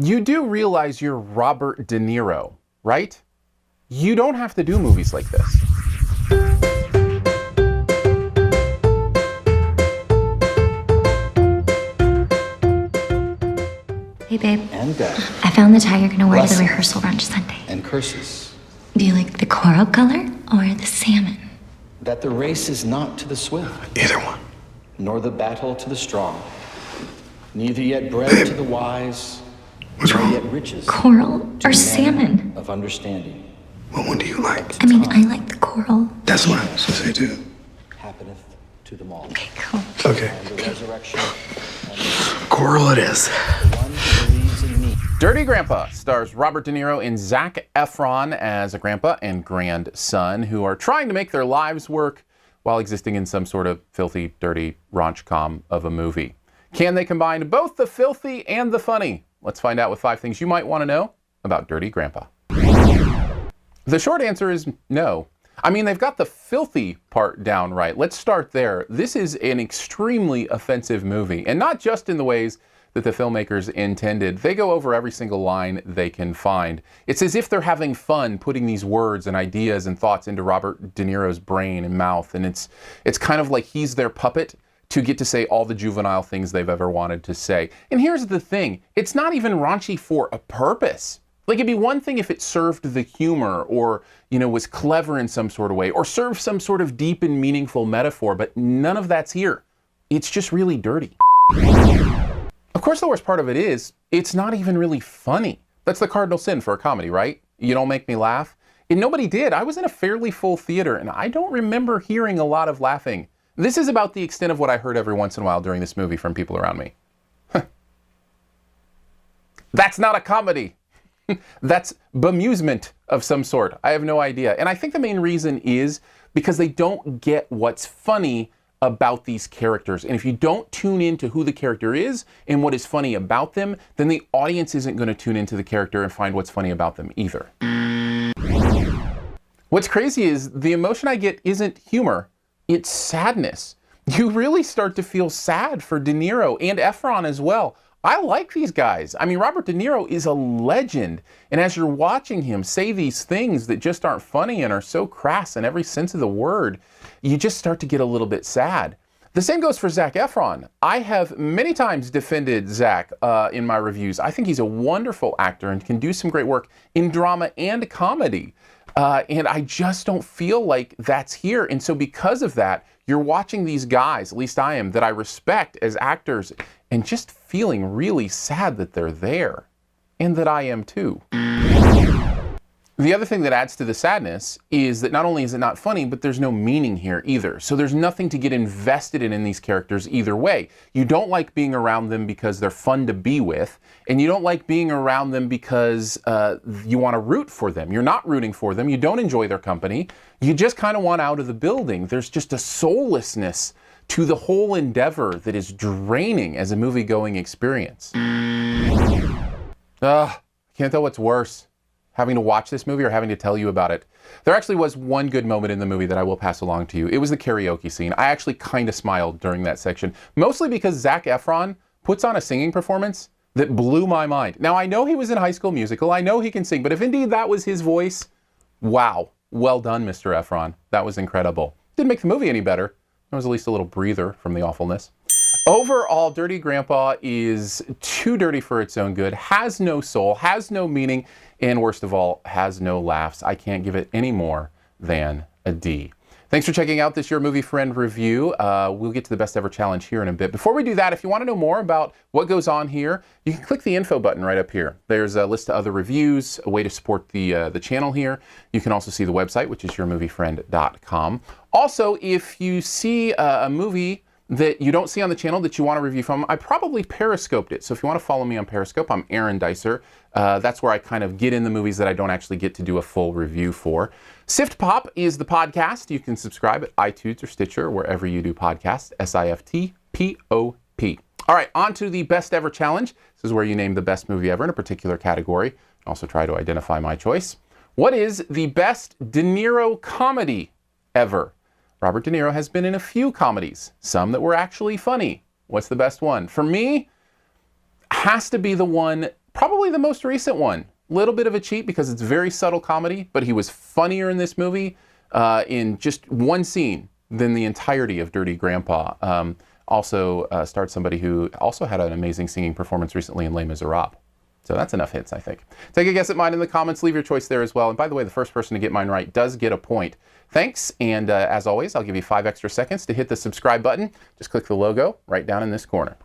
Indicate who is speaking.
Speaker 1: You do realize you're Robert De Niro, right? You don't have to do movies like this.
Speaker 2: Hey, babe.
Speaker 3: And Dad.
Speaker 2: I found the tie you're gonna wear to the
Speaker 3: Blessings.
Speaker 2: rehearsal Raunchy Sunday.
Speaker 3: And curses.
Speaker 2: Do you like the coral color or the salmon?
Speaker 3: That the race is not to the swift,
Speaker 4: Either one.
Speaker 3: nor the battle to the strong. Neither yet bread to the wise,
Speaker 4: What's
Speaker 3: nor
Speaker 4: wrong?
Speaker 3: yet riches
Speaker 2: Coral
Speaker 3: to
Speaker 2: or
Speaker 3: the
Speaker 2: salmon?
Speaker 3: man of understanding.
Speaker 4: What one do you like?
Speaker 2: I mean, I like the coral.
Speaker 4: That's what I was gonna say too.
Speaker 3: Happeneth to them all.
Speaker 2: Okay, cool.
Speaker 4: Okay.
Speaker 3: And the resurrection and the
Speaker 4: Coral it is.
Speaker 3: one who believes in me.
Speaker 1: Dirty Grandpa stars Robert De Niro and Zac Efron as a grandpa and grandson who are trying to make their lives work while existing in some sort of filthy, dirty ronch-com of a movie. Can they combine both the filthy and the funny? Let's find out with 5 things you might want to know about Dirty Grandpa. The short answer is no. I mean, they've got the filthy part down right. Let's start there. This is an extremely offensive movie, and not just in the ways that the filmmakers intended. They go over every single line they can find. It's as if they're having fun putting these words and ideas and thoughts into Robert De Niro's brain and mouth, and it's kind of like he's their puppet to get to say all the juvenile things they've ever wanted to say. And here's the thing, it's not even raunchy for a purpose. Like, it'd be one thing if it served the humor or, was clever in some sort of way or served some sort of deep and meaningful metaphor, but none of that's here. It's just really dirty. Of course, the worst part of it is, it's not even really funny. That's the cardinal sin for a comedy, right? You don't make me laugh. And nobody did. I was in a fairly full theater, and I don't remember hearing a lot of laughing. This is about the extent of what I heard every once in a while during this movie from people around me. That's not a comedy. That's bemusement of some sort. I have no idea. And I think the main reason is because they don't get what's funny about these characters. And if you don't tune into who the character is and what is funny about them, then the audience isn't going to tune into the character and find what's funny about them either. What's crazy is the emotion I get isn't humor, it's sadness. You really start to feel sad for De Niro and Efron as well. I like these guys. I mean, Robert De Niro is a legend. And as you're watching him say these things that just aren't funny and are so crass in every sense of the word, you just start to get a little bit sad. The same goes for Zac Efron. I have many times defended Zac in my reviews. I think he's a wonderful actor and can do some great work in drama and comedy. And I just don't feel like that's here. And so because of that, you're watching these guys, at least I am, that I respect as actors, and just feeling really sad that they're there. And that I am too. The other thing that adds to the sadness is that not only is it not funny, but there's no meaning here either. So there's nothing to get invested in these characters either way. You don't like being around them because they're fun to be with, and you don't like being around them because you want to root for them. You're not rooting for them. You don't enjoy their company. You just kind of want out of the building. There's just a soullessness to the whole endeavor that is draining as a movie-going experience. I can't tell what's worse. Having to watch this movie or having to tell you about it. There actually was one good moment in the movie that I will pass along to you. It was the karaoke scene. I actually kind of smiled during that section, mostly because Zac Efron puts on a singing performance that blew my mind. Now, I know he was in High School Musical. I know he can sing, but if indeed that was his voice, wow. Well done, Mr. Efron. That was incredible. Didn't make the movie any better. There was at least a little breather from the awfulness. Overall, Dirty Grandpa is too dirty for its own good, has no soul, has no meaning, and worst of all, has no laughs. I can't give it any more than a D. Thanks for checking out this Your Movie Friend review. We'll get to the Best Ever Challenge here in a bit. Before we do that, if you want to know more about what goes on here, you can click the info button right up here. There's a list of other reviews, a way to support the channel here. You can also see the website, which is yourmoviefriend.com. Also, if you see a movie that you don't see on the channel that you want to review from, I probably Periscoped it. So if you want to follow me on Periscope, I'm Aaron Dicer. That's where I kind of get in the movies that I don't actually get to do a full review for. SiftPop is the podcast. You can subscribe at iTunes or Stitcher, wherever you do podcasts, SiftPop. All right, on to the Best Ever Challenge. This is where you name the best movie ever in a particular category. Also try to identify my choice. What is the best De Niro comedy ever? Robert De Niro has been in a few comedies, some that were actually funny. What's the best one? For me, has to be the one Probably the most recent one. Little bit of a cheat because it's very subtle comedy, but he was funnier in this movie in just one scene than the entirety of Dirty Grandpa. Also starred somebody who also had an amazing singing performance recently in Les Miserables. So that's enough hits, I think. Take a guess at mine in the comments. Leave your choice there as well. And by the way, the first person to get mine right does get a point. Thanks. And as always, I'll give you 5 extra seconds to hit the subscribe button. Just click the logo right down in this corner.